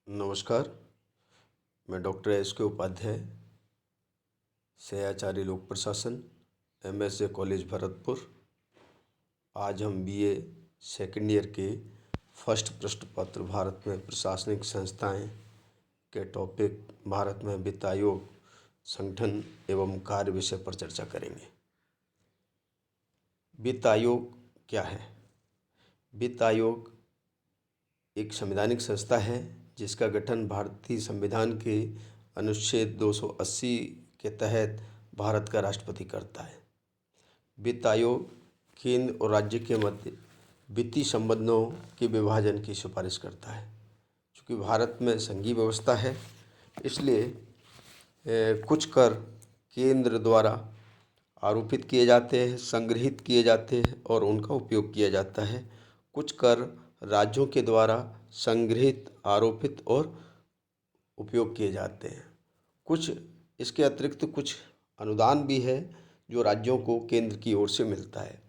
नमस्कार। मैं doctor S के उपाध्याय, सहआचार्य लोक प्रशासन, MSA कॉलेज भरतपुर। आज हम BA सेकेंड ईयर के फर्स्ट प्रश्न पत्र भारत में प्रशासनिक संस्थाएं के टॉपिक भारत में वित्त आयोग संगठन एवं कार्य विषय पर चर्चा करेंगे। वित्त आयोग क्या है? वित्त आयोग एक संवैधानिक संस्था है जिसका गठन भारतीय संविधान के अनुच्छेद 280 के तहत भारत का राष्ट्रपति करता है। वित्त आयोग केंद्र और राज्य के मध्य वित्तीय संबंधों के विभाजन की सिफारिश करता है। चूँकि भारत में संघीय व्यवस्था है, इसलिए कुछ कर केंद्र द्वारा आरोपित किए जाते हैं, संग्रहित किए जाते हैं और उनका उपयोग किया जाता है। कुछ कर राज्यों के द्वारा संग्रहित, आरोपित और उपयोग किए जाते हैं। कुछ इसके अतिरिक्त कुछ अनुदान भी है जो राज्यों को केंद्र की ओर से मिलता है।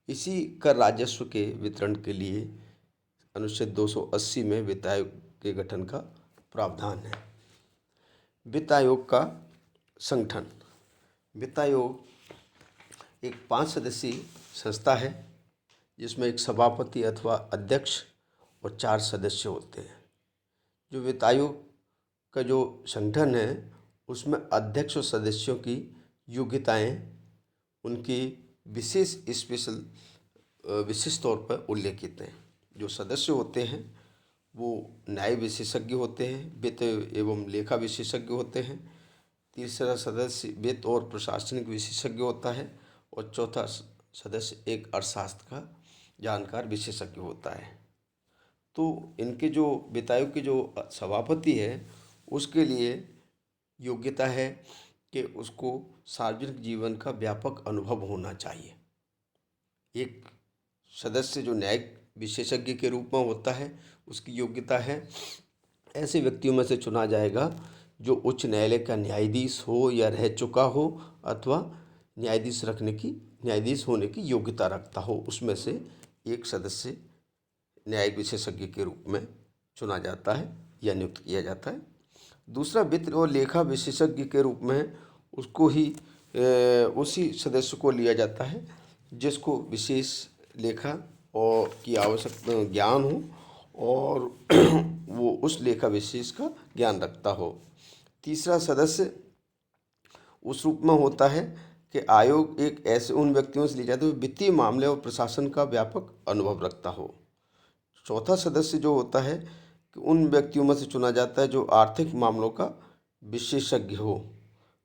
इसी कर राजस्व के वितरण के लिए अनुच्छेद 280 में वित्त आयोग के गठन का प्रावधान है। वित्त आयोग का संगठन। वित्त आयोग एक 5 सदस्यीय संस्था है जिसमें एक सभापति अथवा अध्यक्ष और 4 सदस्य होते हैं। जो वित्त आयोग का जो संगठन है उसमें अध्यक्ष और सदस्यों की योग्यताएं उनकी विशेष तौर पर उल्लेखित हैं। जो सदस्य होते हैं वो न्याय विशेषज्ञ होते हैं, वित्त एवं लेखा विशेषज्ञ होते हैं। तीसरा सदस्य वित्त और प्रशासनिक विशेषज्ञ होता है और चौथा सदस्य एक अर्थशास्त्र का जानकार विशेषज्ञ होता है। तो इनके जो वित्त आयोग के जो सभापति है उसके लिए योग्यता है कि उसको सार्वजनिक जीवन का व्यापक अनुभव होना चाहिए। एक सदस्य जो न्यायिक विशेषज्ञ के रूप में होता है उसकी योग्यता है ऐसे व्यक्तियों में से चुना जाएगा जो उच्च न्यायालय का न्यायाधीश हो या रह चुका हो अथवा न्यायाधीश होने की योग्यता रखता हो। उसमें से एक सदस्य न्यायिक विशेषज्ञ के रूप में चुना जाता है या नियुक्त किया जाता है। दूसरा वित्त और लेखा विशेषज्ञ के रूप में उसको ही उसी सदस्य को लिया जाता है जिसको विशेष लेखा और की आवश्यक ज्ञान हो और वो उस लेखा विशेष का ज्ञान रखता हो। तीसरा सदस्य उस रूप में होता है कि आयोग एक ऐसे उन व्यक्तियों से लिया जाता है वित्तीय मामले और प्रशासन का व्यापक अनुभव रखता हो। चौथा सदस्य जो होता है कि उन व्यक्तियों में से चुना जाता है जो आर्थिक मामलों का विशेषज्ञ हो।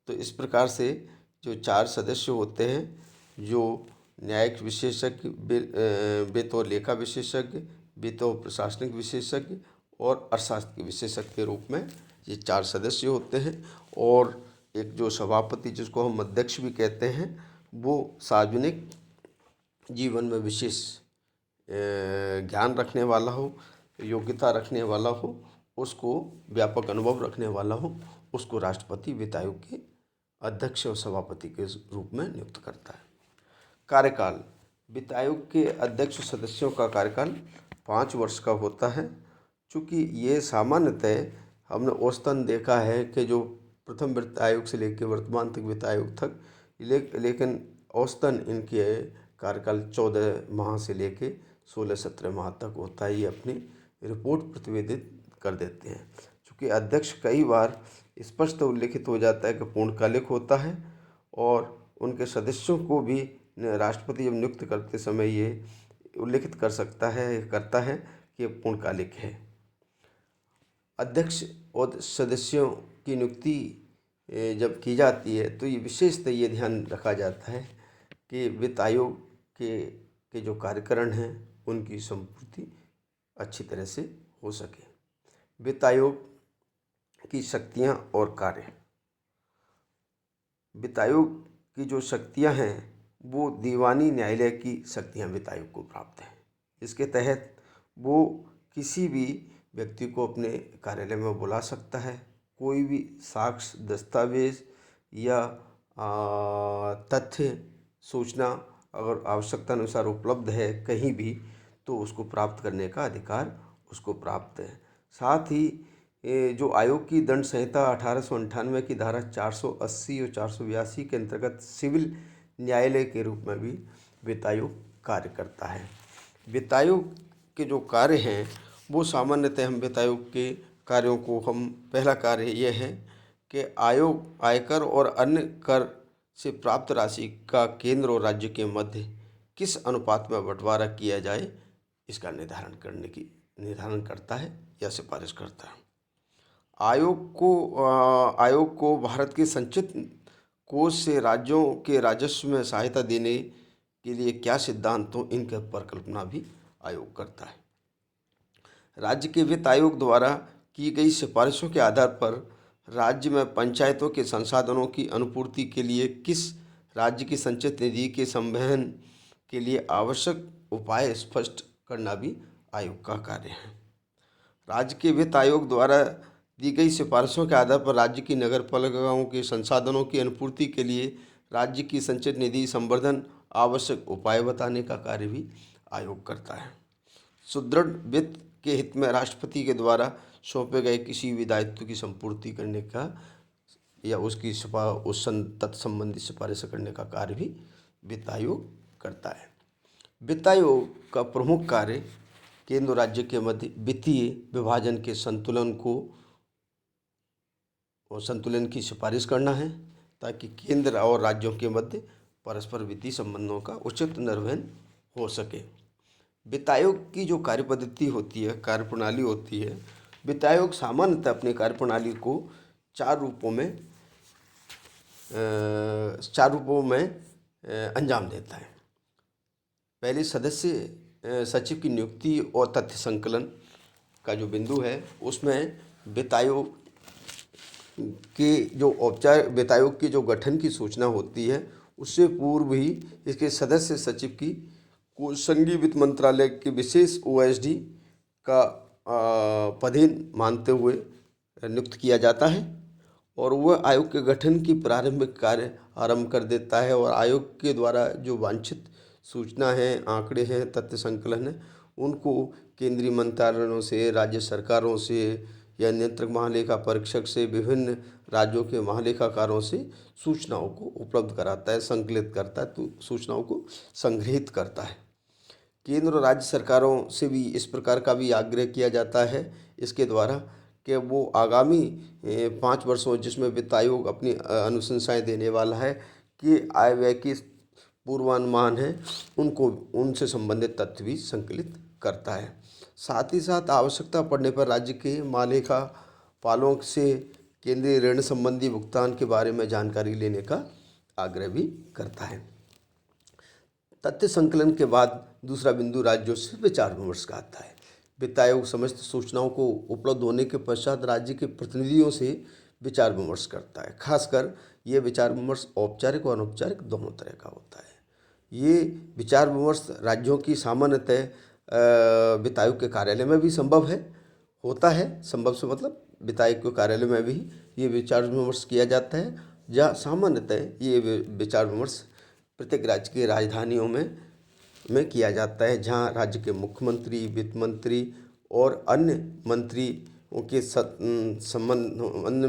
तो इस प्रकार से जो 4 सदस्य होते हैं, जो न्यायिक विशेषज्ञ, वित्त और लेखा विशेषज्ञ, वित्त और प्रशासनिक विशेषज्ञ और अर्थशास्त्र के विशेषज्ञ के रूप में ये 4 सदस्य होते हैं। और एक जो सभापति जिसको हम अध्यक्ष भी कहते हैं वो सार्वजनिक जीवन में विशेष ज्ञान रखने वाला हो, योग्यता रखने वाला हो, उसको व्यापक अनुभव रखने वाला हो, उसको राष्ट्रपति वित्त आयोग के अध्यक्ष और सभापति के रूप में नियुक्त करता है। कार्यकाल। वित्त आयोग के अध्यक्ष सदस्यों का कार्यकाल 5 वर्ष का होता है। चूँकि ये सामान्यतः हमने औसतन देखा है कि जो प्रथम वित्त आयोग से लेकर वर्तमान तक वित्त आयोग तक लेकिन औसतन इनके कार्यकाल 14 माह से लेके 16-17 माह तक होता है। ये अपनी रिपोर्ट प्रतिवेदित कर देते हैं। चूँकि अध्यक्ष कई बार स्पष्ट उल्लेखित हो जाता है कि पूर्णकालिक होता है और उनके सदस्यों को भी राष्ट्रपति जब नियुक्त करते समय ये उल्लेखित करता है कि ये पूर्णकालिक है। अध्यक्ष और सदस्यों की नियुक्ति जब की जाती है तो ये विशेषतः ये ध्यान रखा जाता है कि वित्त आयोग के जो कार्यकरण हैं उनकी संपूर्ति अच्छी तरह से हो सके। वित्त आयोग की शक्तियां और कार्य। वित्त आयोग की जो शक्तियां हैं वो दीवानी न्यायालय की शक्तियां वित्त आयोग को प्राप्त हैं। इसके तहत वो किसी भी व्यक्ति को अपने कार्यालय में बुला सकता है। कोई भी साक्ष्य, दस्तावेज या तथ्य, सूचना अगर आवश्यकता अनुसार उपलब्ध है कहीं भी तो उसको प्राप्त करने का अधिकार उसको प्राप्त है। साथ ही जो आयोग की दंड संहिता 1898 की धारा 480 और 482 के अंतर्गत सिविल न्यायालय के रूप में भी वित्त आयोग कार्य करता है। वित्त आयोग के जो कार्य हैं वो सामान्यतः हम वित्त आयोग के कार्यों को हम पहला कार्य यह है कि आयोग आयकर और अन्य कर से प्राप्त राशि का केंद्र और राज्य के मध्य किस अनुपात में बंटवारा किया जाए इसका निर्धारण करता है या सिफारिश करता है। आयोग को भारत के संचित कोष से राज्यों के राजस्व में सहायता देने के लिए क्या सिद्धांतों इनके परिकल्पना भी आयोग करता है। राज्य के वित्त आयोग द्वारा की गई सिफारिशों के आधार पर राज्य में पंचायतों के संसाधनों की अनुपूर्ति के लिए किस राज्य की संचित निधि के संवहन के लिए आवश्यक उपाय स्पष्ट करना भी आयोग का कार्य है। राज्य के वित्त आयोग द्वारा दी गई सिफारिशों के आधार पर राज्य की नगर पालिकाओं के संसाधनों की अनुपूर्ति के लिए राज्य की संचित निधि संवर्धन आवश्यक उपाय बताने का कार्य भी आयोग करता है। सुदृढ़ वित्त के हित में राष्ट्रपति के द्वारा सौंपे गए किसी भी दायित्व की संपूर्ति करने का या उसकी तत्संबंधी सिफारिश करने का कार्य भी वित्त आयोग करता है। वित्त आयोग का प्रमुख कार्य केंद्र और राज्य के मध्य वित्तीय विभाजन के संतुलन की सिफारिश करना है ताकि केंद्र और राज्यों के मध्य परस्पर वित्तीय संबंधों का उचित निर्वहन हो सके। वित्त आयोग की जो कार्यपद्धति होती है, कार्यप्रणाली होती है, वित्त आयोग सामान्यतः अपनी कार्यप्रणाली को चार रूपों में अंजाम देता है। पहले सदस्य सचिव की नियुक्ति और तथ्य संकलन का जो बिंदु है उसमें वित्त आयोग की जो गठन की सूचना होती है उससे पूर्व ही इसके सदस्य सचिव की को संघीय वित्त मंत्रालय के विशेष OSD का पदेन मानते हुए नियुक्त किया जाता है और वह आयोग के गठन की प्रारंभिक कार्य आरंभ कर देता है और आयोग के द्वारा जो वांछित सूचना है, आंकड़े हैं, तथ्य संकलन है, उनको केंद्रीय मंत्रालयों से, राज्य सरकारों से या नियंत्रक महालेखा परीक्षक से, विभिन्न राज्यों के महालेखाकारों से सूचनाओं को उपलब्ध कराता है, संकलित करता है, तो सूचनाओं को संग्रहित करता है। केंद्र और राज्य सरकारों से भी इस प्रकार का भी आग्रह किया जाता है इसके द्वारा कि वो आगामी 5 वर्षों जिसमें वित्त आयोग अपनी अनुशंसाएं देने वाला है कि आय व्यय की पूर्वानुमान है उनसे संबंधित तथ्य भी संकलित करता है। साथ ही साथ आवश्यकता पड़ने पर राज्य के महालेखा पालों से केंद्रीय ऋण संबंधी भुगतान के बारे में जानकारी लेने का आग्रह भी करता है। तथ्य संकलन के बाद दूसरा बिंदु राज्यों से विचार विमर्श का आता है। वित्त आयोग समस्त सूचनाओं को उपलब्ध होने के पश्चात राज्य के प्रतिनिधियों से विचार विमर्श करता है। खासकर ये विचार विमर्श औपचारिक और अनौपचारिक दोनों तरह का होता है। ये विचार विमर्श राज्यों की सामान्यतः वित्त आयोग के कार्यालय में भी संभव होता है। संभव से मतलब वित्त आयोग के कार्यालय में भी ये विचार विमर्श किया जाता है, या सामान्यतः ये विचार विमर्श प्रत्येक राज्य की राजधानियों में किया जाता है, जहाँ राज्य के मुख्यमंत्री, वित्त मंत्री और अन्य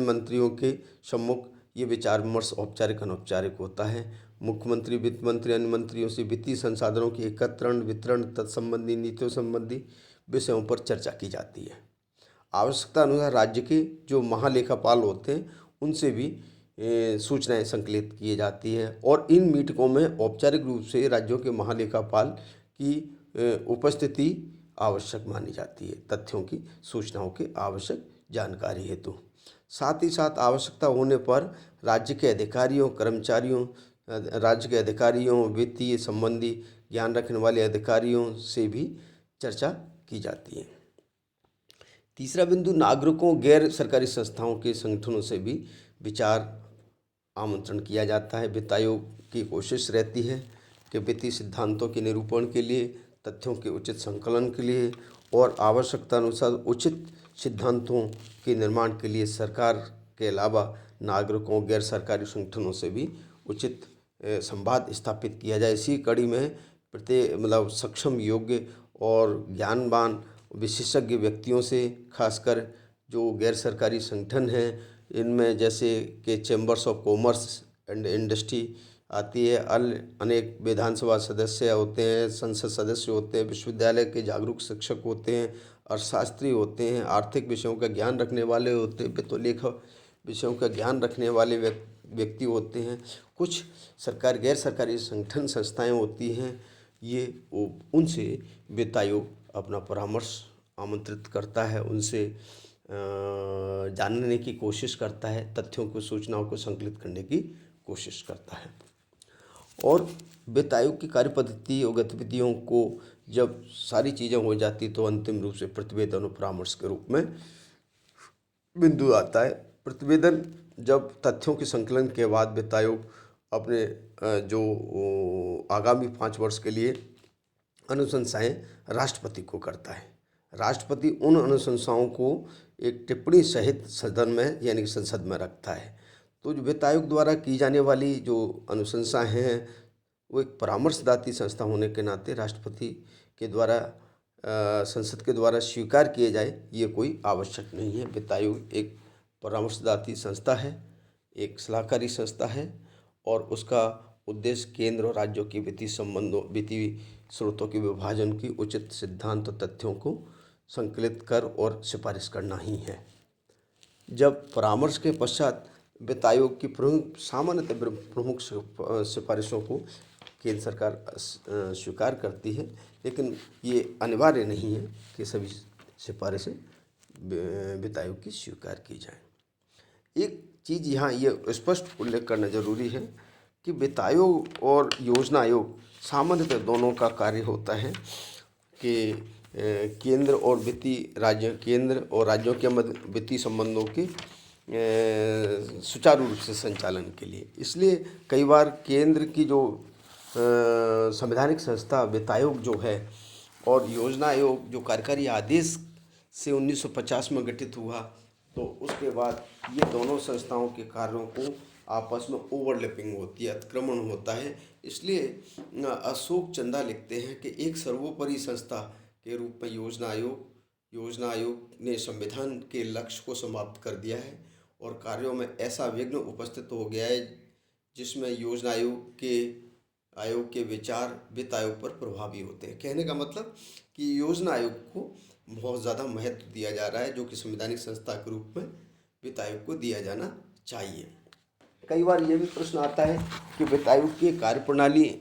मंत्रियों के सम्मुख ये विचार विमर्श औपचारिक अनौपचारिक होता है। मुख्यमंत्री, वित्त मंत्री, अन्य मंत्रियों से वित्तीय संसाधनों के एकत्रण, वितरण, तत्संबंधी नीतियों संबंधी विषयों पर चर्चा की जाती है। आवश्यकता अनुसार राज्य के जो महालेखापाल होते हैं उनसे भी सूचनाएं संकलित की जाती है और इन मीटिंगों में औपचारिक रूप से राज्यों के महालेखापाल की उपस्थिति आवश्यक मानी जाती है तथ्यों की, सूचनाओं की आवश्यक जानकारी हेतु। साथ ही साथ आवश्यकता होने पर राज्य के अधिकारियों, वित्तीय संबंधी ज्ञान रखने वाले अधिकारियों से भी चर्चा की जाती है। तीसरा बिंदु नागरिकों, गैर सरकारी संस्थाओं के संगठनों से भी विचार आमंत्रण किया जाता है। वित्त आयोग की कोशिश रहती है कि वित्तीय सिद्धांतों के निरूपण के लिए, तथ्यों के उचित संकलन के लिए और आवश्यकता अनुसार उचित सिद्धांतों के निर्माण के लिए सरकार के अलावा नागरिकों, गैर सरकारी संगठनों से भी उचित संवाद स्थापित किया जाए। इसी कड़ी में सक्षम, योग्य और ज्ञानवान विशेषज्ञ व्यक्तियों से, खासकर जो गैर सरकारी संगठन हैं, इनमें जैसे कि chambers of commerce and industry आती है, अनेक विधानसभा सदस्य होते हैं, संसद सदस्य होते हैं, विश्वविद्यालय के जागरूक शिक्षक होते हैं, अर्थशास्त्री होते हैं, आर्थिक विषयों का ज्ञान रखने वाले होते हैं, वित्त लेखा विषयों का ज्ञान रखने वाले व्यक्ति होते हैं। कुछ सरकार गैर सरकारी संगठन संस्थाएं होती हैं, ये उनसे वित्त आयोग अपना परामर्श आमंत्रित करता है, उनसे जानने की कोशिश करता है, तथ्यों को सूचनाओं को संकलित करने की कोशिश करता है। और वित्त आयोग की कार्य पद्धति और गतिविधियों को जब सारी चीज़ें हो जाती तो अंतिम रूप से प्रतिवेदन और परामर्श के रूप में बिंदु आता है। प्रतिवेदन जब तथ्यों के संकलन के बाद वित्त आयोग अपने जो आगामी 5 वर्ष के लिए अनुशंसाएं राष्ट्रपति को करता है। राष्ट्रपति उन अनुशंसाओं को एक टिप्पणी सहित सदन में यानी कि संसद में रखता है। तो जो वित्त आयोग द्वारा की जाने वाली जो अनुशंसाएं हैं वो एक परामर्शदात्री संस्था होने के नाते राष्ट्रपति के द्वारा संसद के द्वारा स्वीकार किए जाए ये कोई आवश्यक नहीं है। वित्त आयोग एक परामर्शदात्री संस्था है, एक सलाहकारी संस्था है और उसका उद्देश्य केंद्र और राज्यों की वित्तीय स्रोतों के विभाजन की उचित सिद्धांत और तथ्यों को संकलित कर और सिफारिश करना ही है। जब परामर्श के पश्चात वित्त आयोग की सामान्यतः प्रमुख सिफारिशों को केंद्र सरकार स्वीकार करती है, लेकिन ये अनिवार्य नहीं है कि सभी सिफारिशें वित्त आयोग की स्वीकार की जाएं। एक चीज़ यहाँ ये स्पष्ट उल्लेख करना जरूरी है कि वित्त आयोग और योजना आयोग सामान्यतः दोनों का कार्य होता है कि केंद्र और राज्यों के मध्य वित्तीय संबंधों के सुचारू रूप से संचालन के लिए। इसलिए कई बार केंद्र की जो संवैधानिक संस्था वित्त आयोग जो है और योजना आयोग जो कार्यकारी आदेश से 1950 में गठित हुआ, तो उसके बाद ये दोनों संस्थाओं के कार्यों को आपस में ओवरलैपिंग होती है, अतिक्रमण होता है। इसलिए अशोक चंदा लिखते हैं कि एक सर्वोपरि संस्था के रूप में योजना आयोग ने संविधान के लक्ष्य को समाप्त कर दिया है और कार्यों में ऐसा विघ्न उपस्थित हो गया है जिसमें योजना आयोग के विचार वित्त आयोग पर प्रभावी होते हैं। कहने का मतलब कि योजना आयोग को बहुत ज़्यादा महत्व दिया जा रहा है, जो कि संवैधानिक संस्था के रूप में वित्त आयोग को दिया जाना चाहिए। कई बार ये भी प्रश्न आता है कि वित्त आयोग की कार्यप्रणाली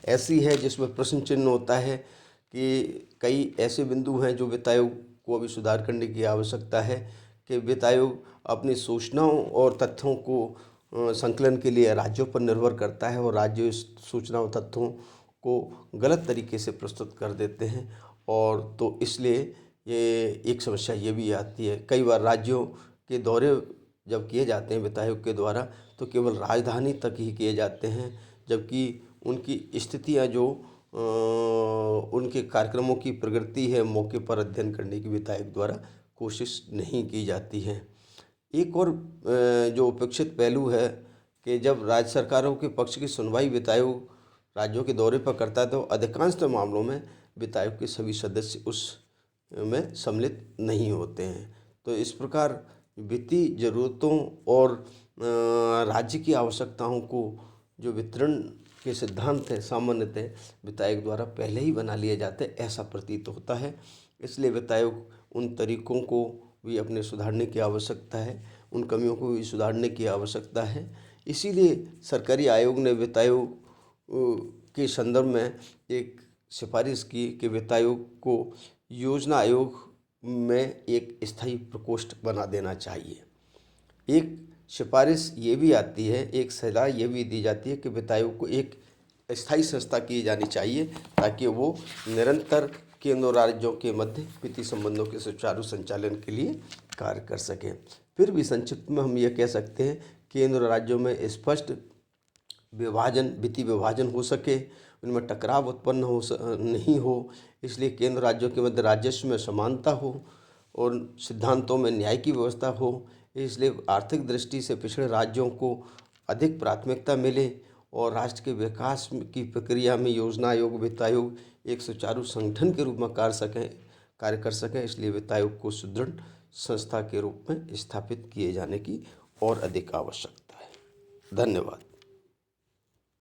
ऐसी है जिसमें प्रश्न चिन्ह होता है कि कई ऐसे बिंदु हैं जो वित्त आयोग को अभी सुधार करने की आवश्यकता है कि वित्त आयोग अपनी सूचनाओं और तथ्यों को संकलन के लिए राज्यों पर निर्भर करता है और राज्य इस सूचना और तथ्यों को गलत तरीके से प्रस्तुत कर देते हैं। और तो इसलिए ये एक समस्या ये भी आती है, कई बार राज्यों के दौरे जब किए जाते हैं वित्त आयोग के द्वारा तो केवल राजधानी तक ही किए जाते हैं, जबकि उनकी स्थितियाँ जो उनके कार्यक्रमों की प्रगति है मौके पर अध्ययन करने की वित्त आयोग द्वारा कोशिश नहीं की जाती है। एक और जो उपेक्षित पहलू है कि जब राज्य सरकारों के पक्ष की सुनवाई वित्त आयोग राज्यों के दौरे पर करता है तो अधिकांशतः मामलों में वित्त आयोग के सभी सदस्य उस में सम्मिलित नहीं होते हैं। तो इस प्रकार वित्तीय जरूरतों और राज्य की आवश्यकताओं को जो वितरण के सिद्धांत है सामान्यतः वित्त आयोग द्वारा पहले ही बना लिए जाते हैं, ऐसा प्रतीत होता है। इसलिए वित्त आयोग उन तरीकों को भी अपने सुधारने की आवश्यकता है, उन कमियों को भी सुधारने की आवश्यकता है। इसीलिए सरकारी आयोग ने वित्त आयोग के संदर्भ में एक सिफारिश की कि वित्त आयोग को योजना आयोग में एक स्थायी प्रकोष्ठ बना देना चाहिए। एक सिफारिश ये भी आती है, एक सलाह ये भी दी जाती है कि वित्त आयोग को एक स्थायी संस्था की जानी चाहिए ताकि वो निरंतर केंद्र और राज्यों के मध्य वित्तीय संबंधों के सुचारू संचालन के लिए कार्य कर सकें। फिर भी संक्षिप्त में हम ये कह सकते हैं केंद्र और राज्यों में स्पष्ट वित्तीय विभाजन हो सके, उनमें टकराव उत्पन्न नहीं हो, इसलिए केंद्र राज्यों के मध्य राजस्व में समानता हो और सिद्धांतों में न्याय की व्यवस्था हो। इसलिए आर्थिक दृष्टि से पिछड़े राज्यों को अधिक प्राथमिकता मिले और राष्ट्र के विकास की प्रक्रिया में योजना आयोग वित्त आयोग एक सुचारू संगठन के रूप में कार्य कर सकें। इसलिए वित्त आयोग को सुदृढ़ संस्था के रूप में स्थापित किए जाने की और अधिक आवश्यकता है। धन्यवाद।